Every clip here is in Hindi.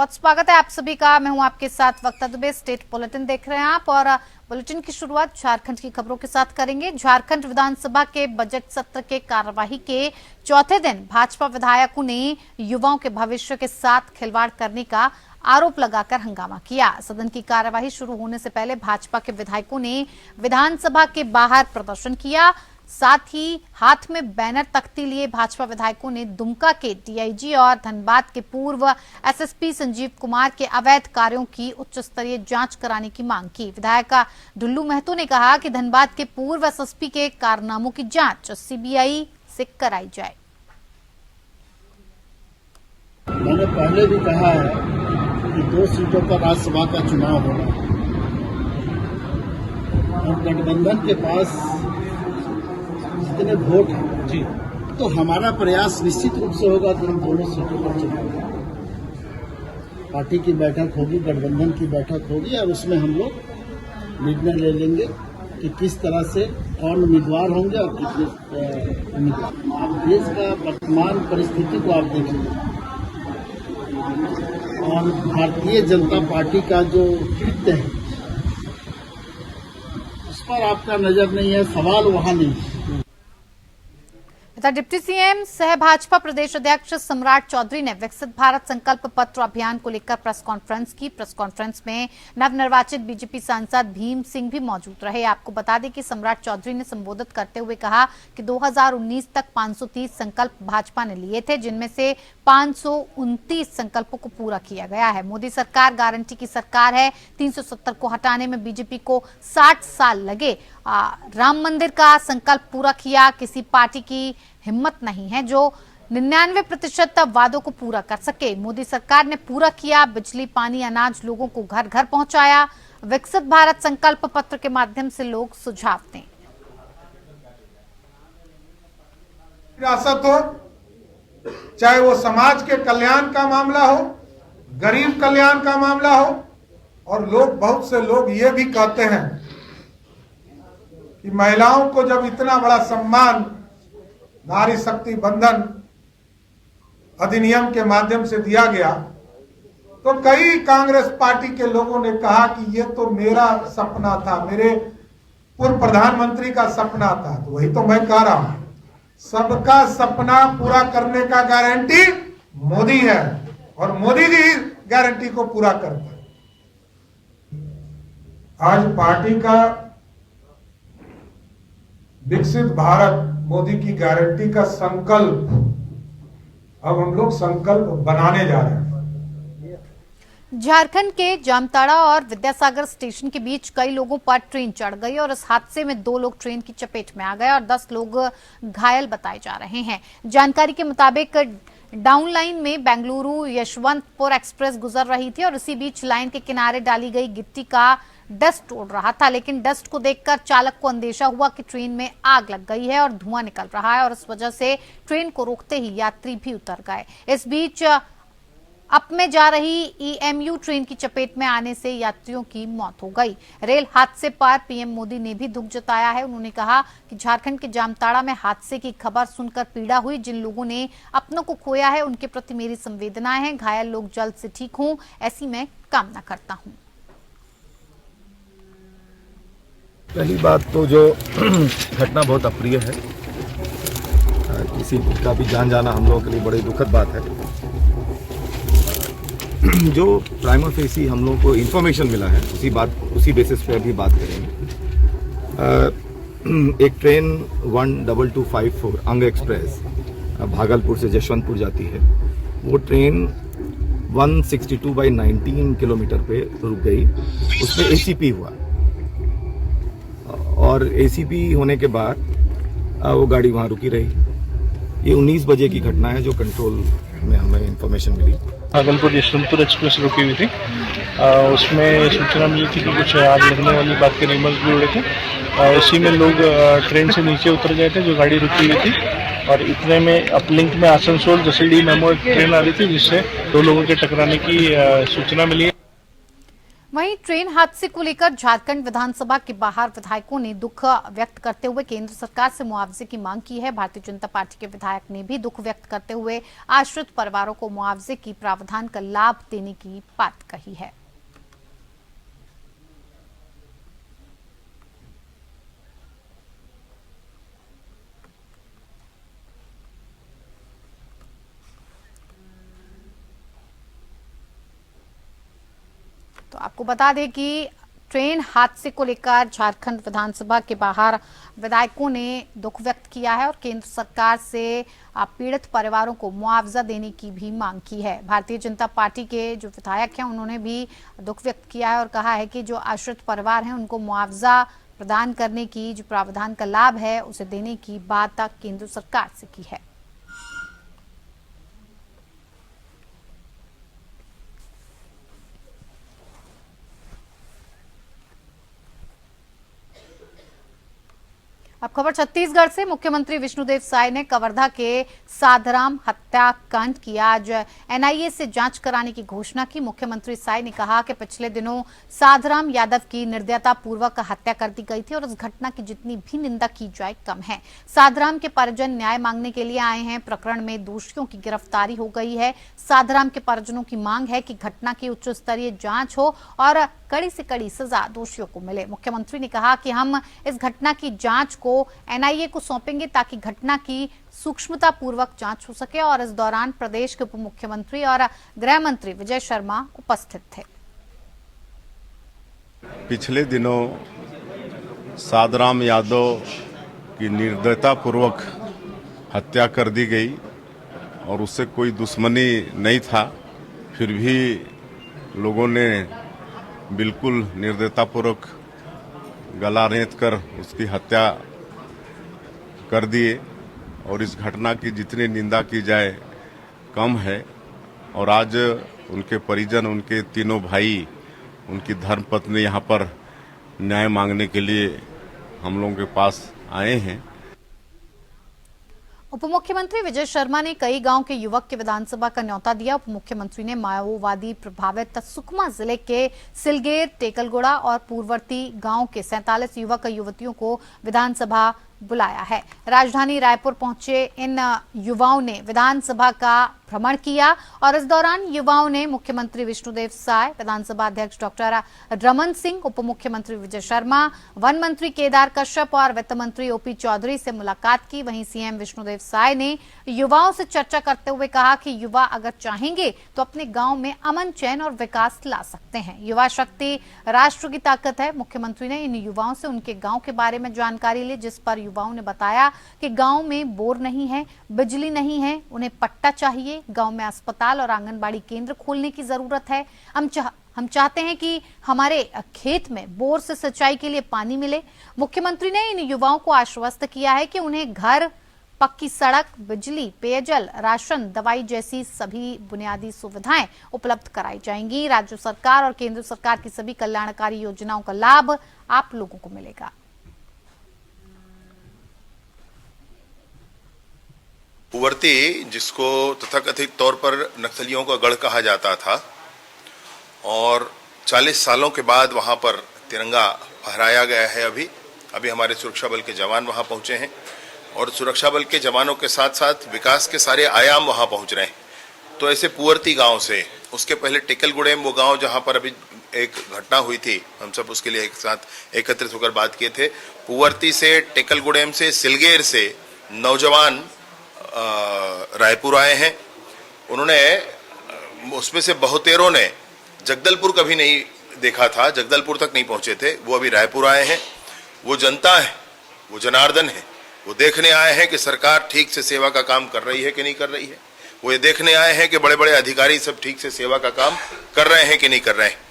बहुत स्वागत है आप सभी का। मैं हूं आपके साथ वक्ता दुबे। स्टेट बुलेटिन देख रहे हैं आप और बुलेटिन की शुरुआत झारखंड की खबरों के साथ करेंगे। झारखंड विधानसभा के बजट सत्र के कार्यवाही के चौथे दिन भाजपा विधायकों ने युवाओं के भविष्य के साथ खिलवाड़ करने का आरोप लगाकर हंगामा किया। सदन की कार्यवाही शुरू होने से पहले भाजपा के विधायकों ने विधानसभा के बाहर प्रदर्शन किया। साथ ही हाथ में बैनर तख्ती लिए भाजपा विधायकों ने दुमका के डीआईजी और धनबाद के पूर्व एसएसपी संजीव कुमार के अवैध कार्यों की उच्च स्तरीय जांच कराने की मांग की। विधायक ढुल्लू महतो ने कहा कि धनबाद के पूर्व एसएसपी के कारनामों की जांच सीबीआई से कराई जाए। मैंने पहले भी कहा है कि 2 सीटों पर राज्यसभा का चुनाव होगा और गठबंधन के पास जितने वोट हैं जी, तो हमारा प्रयास निश्चित रूप से होगा कि हम दोनों सीटों पर चुनाव करें। पार्टी की बैठक होगी, गठबंधन की बैठक होगी और उसमें हम लोग निर्णय ले लेंगे कि किस तरह से कौन उम्मीदवार होंगे और कितने उम्मीदवार। आप देश का वर्तमान परिस्थिति को आप देखिए और भारतीय जनता पार्टी का जो कृत्य है उस पर आपका नजर नहीं है, सवाल वहां नहीं है। डिप्टी सीएम सह भाजपा प्रदेश अध्यक्ष सम्राट चौधरी ने विकसित भारत संकल्प पत्र अभियान को लेकर प्रेस कॉन्फ्रेंस की। प्रेस कॉन्फ्रेंस में नवनिर्वाचित बीजेपी सांसद भीम सिंह भी मौजूद रहे। आपको बता दें कि सम्राट चौधरी ने संबोधित करते हुए कहा कि 2019 तक 530 संकल्प भाजपा ने लिए थे, जिनमें से 529 संकल्पों को पूरा किया गया है। मोदी सरकार गारंटी की सरकार है। 370 को हटाने में बीजेपी को 60 साल लगे। राम मंदिर का संकल्प पूरा किया। किसी पार्टी की हिम्मत नहीं है जो 99% वादों को पूरा कर सके। मोदी सरकार ने पूरा किया। बिजली, पानी, अनाज लोगों को घर घर पहुंचाया। विकसित भारत संकल्प पत्र के माध्यम से लोग सुझाव दें। विरासत हो, चाहे वो समाज के कल्याण का मामला हो, गरीब कल्याण का मामला हो, और लोग, बहुत से लोग ये भी कहते हैं कि महिलाओं को जब इतना बड़ा सम्मान नारी शक्ति बंधन अधिनियम के माध्यम से दिया गया, तो कई कांग्रेस पार्टी के लोगों ने कहा कि ये तो मेरा सपना था, मेरे पूर्व प्रधानमंत्री का सपना था। तो वही तो मैं कह रहा हूं, सबका सपना पूरा करने का गारंटी मोदी है और मोदी जी गारंटी को पूरा करते हैं। आज पार्टी का विकसित भारत मोदी की गारंटी का संकल्प, अब हम लोग संकल्प बनाने जा रहे हैं। झारखंड के जामताड़ा और विद्यासागर स्टेशन के बीच कई लोगों पर ट्रेन चढ़ गई और इस हादसे में 2 लोग ट्रेन की चपेट में आ गए और 10 लोग घायल बताए जा रहे हैं। जानकारी के मुताबिक डाउन लाइन में बेंगलुरु यशवंतपुर एक्सप्रेस गुजर रही थी और इसी बीच लाइन के किनारे डाली गई गिट्टी का डस्ट उड़ रहा था, लेकिन डस्ट को देखकर चालक को अंदेशा हुआ कि ट्रेन में आग लग गई है और धुआं निकल रहा है और इस वजह से ट्रेन को रोकते ही यात्री भी उतर गए। इस बीच अप में जा रही ईएमयू ट्रेन की चपेट में आने से यात्रियों की मौत हो गई। रेल हादसे पर पीएम मोदी ने भी दुख जताया है। उन्होंने कहा कि झारखंड के जामताड़ा में हादसे की खबर सुनकर पीड़ा हुई। जिन लोगों ने अपनों को खोया है उनके प्रति मेरी संवेदनाएं हैं। घायल लोग जल्द से ठीक हों, ऐसी मैं कामना करता हूं। पहली बात तो जो घटना बहुत अप्रिय है, किसी का भी जान जाना हम लोगों के लिए बड़ी दुखद बात है। जो प्राइमा फेसी हम लोगों को इन्फॉर्मेशन मिला है उसी बेसिस पे अभी बात करेंगे। एक ट्रेन 12254 अंग एक्सप्रेस भागलपुर से जशवंतपुर जाती है। वो ट्रेन 162/19 किलोमीटर पे रुक गई। उसमें एसीपी हुआ और एसीपी होने के बाद वो गाड़ी वहाँ रुकी रही। ये 19 बजे की घटना है जो कंट्रोल में हमें इन्फॉर्मेशन मिली। भागलपुर यशवंतपुर एक्सप्रेस रुकी हुई थी। उसमें सूचना मिली थी कि कुछ आग लगने वाली बात के रिमर्स भी उड़े थे। उसी में लोग ट्रेन से नीचे उतर गए थे जो गाड़ी रुकी हुई थी और इतने में अपलिंक में आसनसोल जसीडीह मेमो एक ट्रेन आ रही थी जिससे 2 लोगों के टकराने की सूचना मिली। वहीं ट्रेन हादसे को लेकर झारखंड विधानसभा के बाहर विधायकों ने दुख व्यक्त करते हुए केंद्र सरकार से मुआवजे की मांग की है। भारतीय जनता पार्टी के विधायक ने भी दुख व्यक्त करते हुए आश्रित परिवारों को मुआवजे की प्रावधान का लाभ देने की बात कही है। तो आपको बता दें कि ट्रेन हादसे को लेकर झारखंड विधानसभा के बाहर विधायकों ने दुख व्यक्त किया है और केंद्र सरकार से पीड़ित परिवारों को मुआवजा देने की भी मांग की है। भारतीय जनता पार्टी के जो विधायक हैं उन्होंने भी दुख व्यक्त किया है और कहा है कि जो आश्रित परिवार हैं उनको मुआवजा प्रदान करने की जो प्रावधान का लाभ है उसे देने की बात केंद्र सरकार से की है। अब खबर छत्तीसगढ़ से। मुख्यमंत्री विष्णुदेव साय ने कवर्धा के साधराम हत्याकांड की आज एनआईए से जांच कराने की घोषणा की। मुख्यमंत्री साय ने कहा कि पिछले दिनों साधराम यादव की निर्दयता पूर्वक हत्या कर दी गई थी और इस घटना की जितनी भी निंदा की जाए कम है। साधराम के परिजन न्याय मांगने के लिए आए हैं। प्रकरण में दोषियों की गिरफ्तारी हो गई है। साधराम के परिजनों की मांग है कि घटना की उच्च स्तरीय जांच हो और कड़ी से कड़ी सजा दोषियों को मिले। मुख्यमंत्री ने कहा कि हम इस घटना की जांच को एनआईए को सौंपेंगे ताकि घटना की सूक्ष्मता पूर्वक जांच हो सके और इस दौरान प्रदेश के उप मुख्यमंत्री और गृह मंत्री विजय शर्मा उपस्थित थे। पिछले दिनों साधराम यादव की निर्दयता पूर्वक हत्या कर दी गई और उससे कोई दुश्मनी नहीं था, फिर भी लोगों ने बिल्कुल निर्दयतापूर्वक गला रेत कर उसकी हत्या कर दिए और इस घटना की जितनी निंदा की जाए कम है। और आज उनके परिजन, उनके तीनों भाई, उनकी धर्मपत्नी यहाँ पर न्याय मांगने के लिए हम लोगों के पास आए हैं। उप मुख्यमंत्री विजय शर्मा ने कई गांव के युवक के विधानसभा का न्योता दिया। उप मुख्यमंत्री ने माओवादी प्रभावित सुकमा जिले के सिलगेर, टेकलगुड़ा और पूर्ववर्ती गांव के 47 युवक युवतियों को विधानसभा बुलाया है। राजधानी रायपुर पहुंचे इन युवाओं ने विधानसभा का भ्रमण किया और इस दौरान युवाओं ने मुख्यमंत्री विष्णुदेव साय, विधानसभा अध्यक्ष डॉक्टर रमन सिंह, उप मुख्यमंत्री विजय शर्मा, वन मंत्री केदार कश्यप और वित्त मंत्री ओपी चौधरी से मुलाकात की। वहीं सीएम विष्णुदेव साय ने युवाओं से चर्चा करते हुए कहा कि युवा अगर चाहेंगे तो अपने गांव में अमन, चैन और विकास ला सकते हैं। युवा शक्ति राष्ट्र की ताकत है। मुख्यमंत्री ने इन युवाओं से उनके गांव के बारे में जानकारी ली, जिस पर युवाओं ने बताया कि गांव में बोर नहीं है, बिजली नहीं है, उन्हें पट्टा चाहिए, गांव में अस्पताल और आंगनबाड़ी केंद्र खोलने की जरूरत है। हम चाहते हैं कि हमारे खेत में बोर से सिंचाई के लिए पानी मिले। मुख्यमंत्री ने इन युवाओं को आश्वस्त किया है कि उन्हें घर, पक्की सड़क, बिजली, पेयजल, राशन, दवाई जैसी सभी बुनियादी सुविधाएं उपलब्ध कराई जाएंगी। राज्य सरकार और केंद्र सरकार की सभी कल्याणकारी योजनाओं का लाभ आप लोगों को मिलेगा। पुवर्ती, जिसको तथाकथित तौर पर नक्सलियों का गढ़ कहा जाता था, और 40 सालों के बाद वहां पर तिरंगा फहराया गया है। अभी हमारे सुरक्षा बल के जवान वहां पहुंचे हैं और सुरक्षा बल के जवानों के साथ साथ विकास के सारे आयाम वहां पहुंच रहे हैं। तो ऐसे पुवर्ती गांव से, उसके पहले टेकलगुड़ेम, वो गांव जहां पर अभी एक घटना हुई थी, हम सब उसके लिए एक साथ एकत्रित होकर बात किए थे। पुवर्ती से, टेकलगुड़ेम से, सिलगेर से नौजवान रायपुर आए हैं। उन्होंने, उसमें से बहुतेरों ने जगदलपुर कभी नहीं देखा था, जगदलपुर तक नहीं पहुंचे थे, वो अभी रायपुर आए हैं। वो जनता है, वो जनार्दन है, वो देखने आए हैं कि सरकार ठीक से सेवा का काम कर रही है कि नहीं कर रही है। वो ये देखने आए हैं कि बड़े बड़े अधिकारी सब ठीक से सेवा का काम कर रहे हैं कि नहीं कर रहे हैं।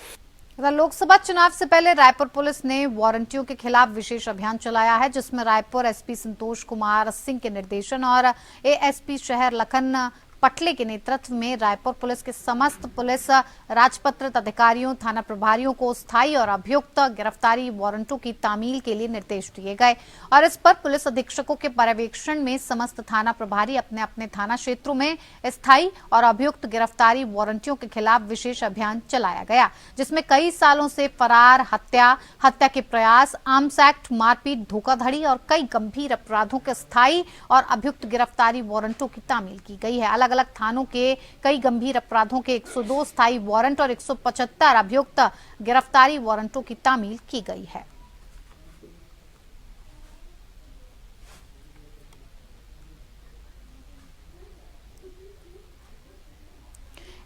लोकसभा चुनाव से पहले रायपुर पुलिस ने वारंटियों के खिलाफ विशेष अभियान चलाया है, जिसमें रायपुर एसपी संतोष कुमार सिंह के निर्देशन और एएसपी शहर लखन पटले के नेतृत्व में रायपुर पुलिस के समस्त पुलिस राजपत्रित अधिकारियों, थाना प्रभारियों को स्थायी और अभियुक्त गिरफ्तारी वारंटों की तामील के लिए निर्देश दिए गए और इस पर पुलिस अधीक्षकों के पर्यवेक्षण में समस्त थाना प्रभारी अपने अपने थाना क्षेत्रों में स्थायी और अभियुक्त गिरफ्तारी वारंटियों के खिलाफ विशेष अभियान चलाया गया, जिसमें कई सालों से फरार, हत्या के प्रयास, आर्म्स एक्ट, मारपीट, धोखाधड़ी और कई गंभीर अपराधों के स्थायी और अभियुक्त गिरफ्तारी वारंटों की तामील की गई है। अलग अलग थानों के कई गंभीर अपराधों के 102 स्थायी वारंट और 175 अभियुक्त गिरफ्तारी वारंटों की तामील की गई है।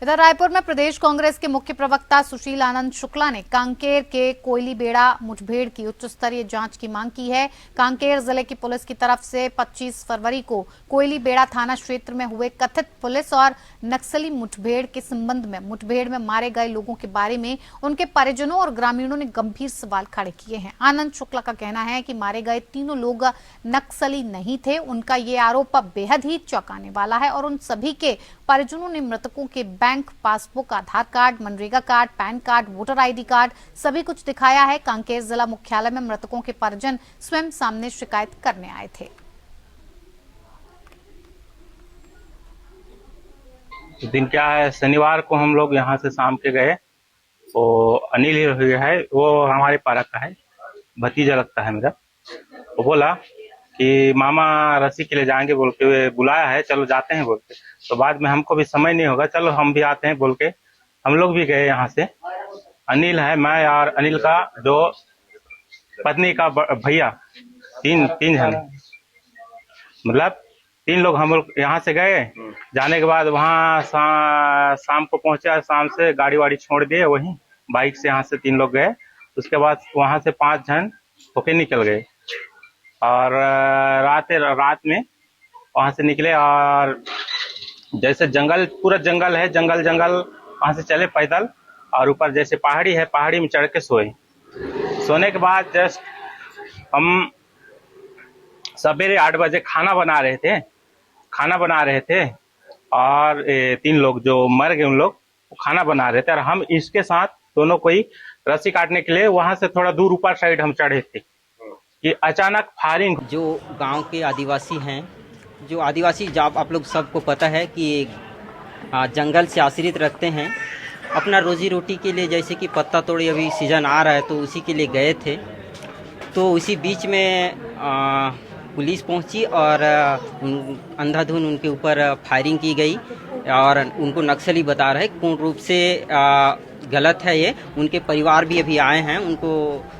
इधर रायपुर में प्रदेश कांग्रेस के मुख्य प्रवक्ता सुशील आनंद शुक्ला ने कांकेर के कोयली बेड़ा मुठभेड़ की उच्च स्तरीय जांच की मांग की है। कांकेर जिले की पुलिस की तरफ से 25 फरवरी को कोयली बेड़ा थाना क्षेत्र में हुए कथित पुलिस और नक्सली मुठभेड़ के संबंध में मुठभेड़ में मारे गए लोगों के बारे में उनके परिजनों और ग्रामीणों ने गंभीर सवाल खड़े किए हैं। आनंद शुक्ला का कहना है कि मारे गए तीनों लोग नक्सली नहीं थे। उनका ये आरोप बेहद ही चौंकाने वाला है और उन सभी के परिजनों ने मृतकों के bank passbook, Aadhaar card, MNREGA card, PAN card, voter ID card सभी कुछ दिखाया है। कांकेर जिला मुख्यालय में मृतकों के परिजन स्वयं सामने शिकायत करने आए थे। दिन क्या है, शनिवार को हम लोग यहाँ से शाम के गए, वो अनिल है, वो हमारे पारा का है, भतीजा लगता है मेरा। वो बोला कि मामा रस्सी के लिए जाएंगे बोल के बुलाया है, चलो जाते हैं बोल के। तो बाद में हमको भी समय नहीं होगा, चलो हम भी आते हैं बोल के हम लोग भी गए। यहाँ से अनिल है, मैं और अनिल का जो पत्नी का भैया, तीन जन, मतलब 3 लोग हम लोग यहाँ से गए। जाने के बाद वहाँ शाम को पहुंचा, शाम से गाड़ी वाड़ी छोड़ दिए, वहीं बाइक से यहाँ से 3 लोग गए। उसके बाद वहाँ से 5 जन होके निकल गए और रात में वहां से निकले और जैसे जंगल, पूरा जंगल है, जंगल वहां से चले पैदल और ऊपर जैसे पहाड़ी है, पहाड़ी में चढ़ के सोए। सोने के बाद जस्ट हम सवेरे 8 बजे खाना बना रहे थे और 3 लोग जो मर गए उन लोग खाना बना रहे थे और हम इसके साथ दोनों कोई रस्सी काटने के लिए वहां से थोड़ा दूर ऊपर साइड हम चढ़े थे कि अचानक फायरिंग। जो गांव के आदिवासी हैं, जो आदिवासी आप लोग सबको पता है कि जंगल से आश्रित रखते हैं, अपना रोजी रोटी के लिए, जैसे कि पत्ता तोड़ी अभी सीजन आ रहा है तो उसी के लिए गए थे। तो उसी बीच में पुलिस पहुंची और अंधाधुन उनके ऊपर फायरिंग की गई और उनको नक्सली बता रहे। पूर्ण रूप से गलत है ये। उनके परिवार भी अभी आए हैं, उनको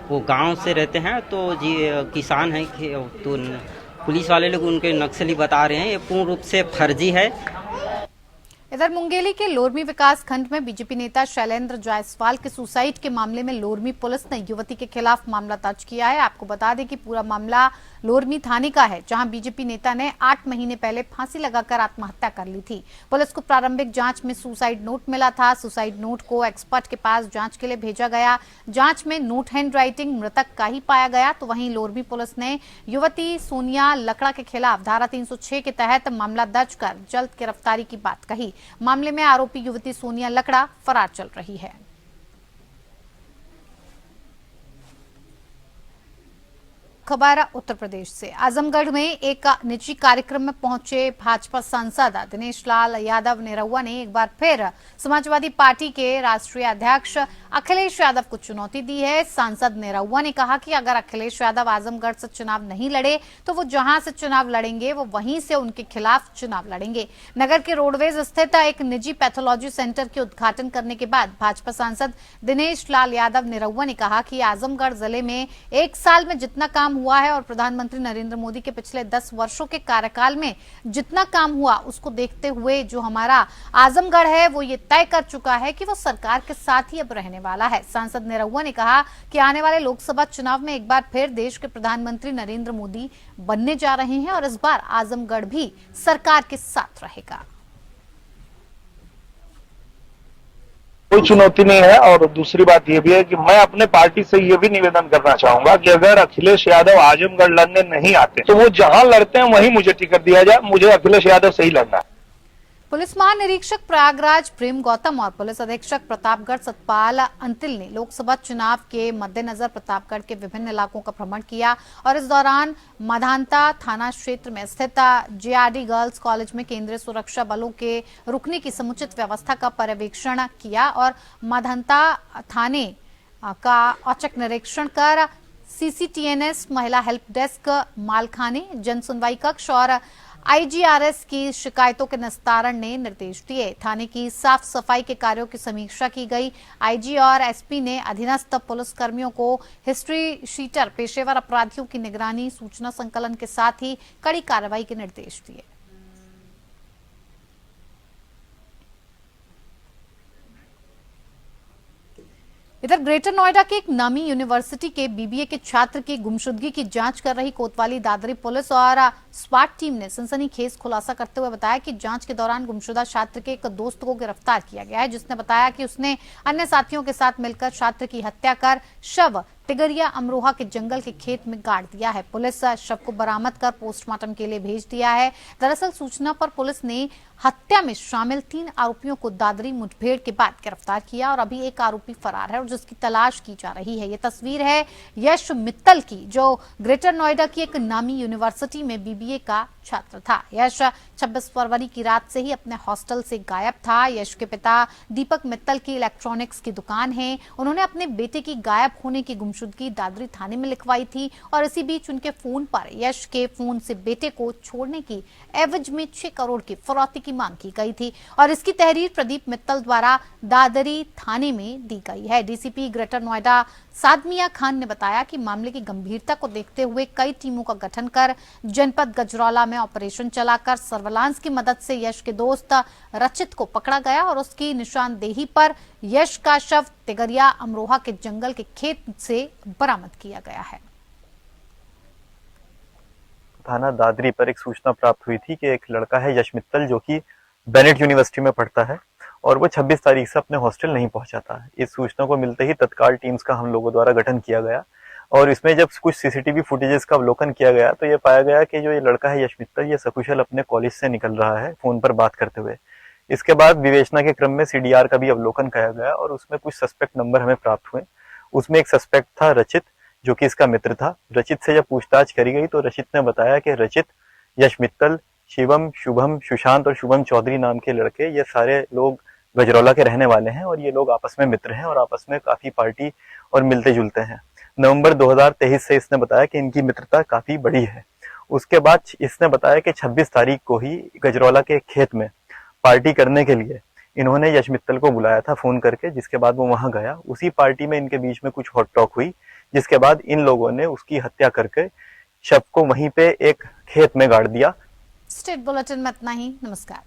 वो गांव से रहते हैं तो जी किसान हैं, तो पुलिस वाले लोग उनके नक्सली बता रहे हैं, ये पूर्ण रूप से फर्जी है। इधर मुंगेली के लोरमी विकास खंड में बीजेपी नेता शैलेंद्र जायसवाल के सुसाइड के मामले में लोरमी पुलिस ने युवती के खिलाफ मामला दर्ज किया है। आपको बता दें कि पूरा मामला लोरमी थाने का है, जहां बीजेपी नेता ने 8 महीने पहले फांसी लगाकर आत्महत्या कर ली थी। पुलिस को प्रारंभिक जांच में सुसाइड नोट मिला था। सुसाइड नोट को एक्सपर्ट के पास जांच के लिए भेजा गया। जांच में नोट हैंडराइटिंग मृतक का ही पाया गया। तो वहीं लोरमी पुलिस ने युवती सोनिया लकड़ा के खिलाफ धारा 306 के तहत मामला दर्ज कर जल्द गिरफ्तारी की बात कही। मामले में आरोपी युवती सोनिया लकड़ा फरार चल रही है। खबर उत्तर प्रदेश से। आजमगढ़ में एक निजी कार्यक्रम में पहुंचे भाजपा सांसद दिनेश लाल यादव निरहुआ ने एक बार फिर समाजवादी पार्टी के राष्ट्रीय अध्यक्ष अखिलेश यादव को चुनौती दी है। सांसद निरहुआ ने कहा कि अगर अखिलेश यादव आजमगढ़ से चुनाव नहीं लड़े तो वो जहां से चुनाव लड़ेंगे वो वहीं से उनके खिलाफ चुनाव लड़ेंगे। नगर के रोडवेज स्थित एक निजी पैथोलॉजी सेंटर के उद्घाटन करने के बाद भाजपा सांसद दिनेश लाल यादव निरहुआ ने कहा कि आजमगढ़ जिले में 1 साल में जितना काम हुआ है और प्रधानमंत्री नरेंद्र मोदी के पिछले 10 वर्षों के कार्यकाल में जितना काम हुआ उसको देखते हुए जो हमारा आजमगढ़ है वो ये तय कर चुका है कि वो सरकार के साथ ही अब रहने वाला है। सांसद निरहुआ ने कहा कि आने वाले लोकसभा चुनाव में एक बार फिर देश के प्रधानमंत्री नरेंद्र मोदी बनने जा रहे हैं और इस बार आजमगढ़ भी सरकार के साथ रहेगा। कोई चुनौती नहीं है। और दूसरी बात यह भी है कि मैं अपने पार्टी से यह भी निवेदन करना चाहूंगा कि अगर अखिलेश यादव आजमगढ़ लड़ने नहीं आते तो वो जहां लड़ते हैं वहीं मुझे टिकट दिया जाए। मुझे अखिलेश यादव से ही लड़ना है। पुलिस महानिरीक्षक प्रयागराज प्रेम गौतम और पुलिस अधीक्षक प्रतापगढ़ सतपाल अंतिल ने लोकसभा चुनाव के मद्देनजर प्रतापगढ़ के विभिन्न इलाकों का भ्रमण किया और इस दौरान माधांता थाना क्षेत्र में स्थित जेआरडी गर्ल्स कॉलेज में केंद्रीय सुरक्षा बलों के रुकने की समुचित व्यवस्था का पर्यवेक्षण किया और माधांता थाने का औचक निरीक्षण कर सीसीटीएनएस, महिला हेल्प डेस्क, मालखाने, जन सुनवाई कक्ष और आईजीआरएस की शिकायतों के निस्तारण ने निर्देश दिए। थाने की साफ सफाई के कार्यों की समीक्षा की गई। आईजी और एसपी ने अधीनस्थ पुलिस कर्मियों को हिस्ट्री शीटर, पेशेवर अपराधियों की निगरानी, सूचना संकलन के साथ ही कड़ी कार्रवाई के निर्देश दिए। इधर ग्रेटर नोएडा के एक नामी यूनिवर्सिटी के बीबीए के छात्र की गुमशुदगी की जांच कर रही कोतवाली दादरी पुलिस और स्पाट टीम ने सनसनीखेज खुलासा करते हुए बताया कि जांच के दौरान गुमशुदा छात्र के एक दोस्त को गिरफ्तार किया गया है, जिसने बताया कि उसने अन्य साथियों के साथ मिलकर छात्र की हत्या कर शव तिगरिया अमरोहा के जंगल के खेत में गाड़ दिया है। पुलिस शव को बरामद कर पोस्टमार्टम के लिए भेज दिया है। दरअसल सूचना पर पुलिस ने हत्या में शामिल 3 आरोपियों को दादरी मुठभेड़ के बाद गिरफ्तार किया और अभी एक आरोपी फरार है और जिसकी तलाश की जा रही है। ये तस्वीर है यश मित्तल की, जो ग्रेटर नोएडा की एक नामी यूनिवर्सिटी में बीबीए का छात्र था। यश 26 फरवरी की रात से ही अपने हॉस्टल से गायब था। यश के पिता दीपक मित्तल की इलेक्ट्रॉनिक्स की दुकान है। उन्होंने अपने बेटे की गायब होने की गुमशुदगी दादरी थाने में लिखवाई थी और इसी बीच उनके फोन पर यश के फोन से बेटे को छोड़ने की एवज में 6 करोड़ की फिरौती की मांग की गई थी और इसकी तहरीर प्रदीप मित्तल द्वारा दादरी थाने में दी गई है। डीसीपी ग्रेटर नोएडा सादमिया खान ने बताया कि मामले की गंभीरता को देखते हुए कई टीमों का गठन कर जनपद गजरौला में ऑपरेशन चलाकर सर्विलांस की मदद से यश के दोस्त रचित को पकड़ा गया और उसकी निशानदेही पर यश का शव तिगरिया अमरोहा के जंगल के खेत से बरामद किया गया है। थाना दादरी पर एक सूचना प्राप्त हुई थी कि एक लड़का है यश मित्तल, जो कि बेनेट यूनिवर्सिटी में पढ़ता है और वो 26 तारीख से अपने हॉस्टल नहीं पहुंचा था। इस सूचना को मिलते ही तत्काल टीम्स का हम लोगों द्वारा गठन किया गया और इसमें जब कुछ सीसीटीवी फुटेजेस का अवलोकन किया गया तो ये पाया गया कि जो ये लड़का है यश मित्तल, ये सकुशल अपने कॉलेज से निकल रहा है फोन पर बात करते हुए। इसके बाद विवेचना के क्रम में सीडीआर का भी अवलोकन किया गया और उसमें कुछ सस्पेक्ट नंबर हमें प्राप्त हुए। उसमें एक सस्पेक्ट था रचित, जो कि इसका मित्र था। रचित से जब पूछताछ करी गई तो रचित ने बताया कि रचित, यश मित्तल, शिवम, शुभम, सुशांत और शुभम चौधरी नाम के लड़के, ये सारे लोग गजरौला के रहने वाले हैं और ये लोग आपस में मित्र हैं और आपस में काफी पार्टी और मिलते जुलते हैं। नवंबर 2023 से इसने बताया कि इनकी मित्रता काफी बड़ी है। उसके बाद इसने बताया कि 26 तारीख को ही गजरौला के खेत में पार्टी करने के लिए इन्होंने यश मित्तल को बुलाया था फोन करके, जिसके बाद वो वहां गया। उसी पार्टी में इनके बीच में कुछ हॉट टॉक हुई, जिसके बाद इन लोगों ने उसकी हत्या करके शव को वहीं पे एक खेत में गाड़ दिया। स्टेट बुलेटिन में इतना ही। नमस्कार।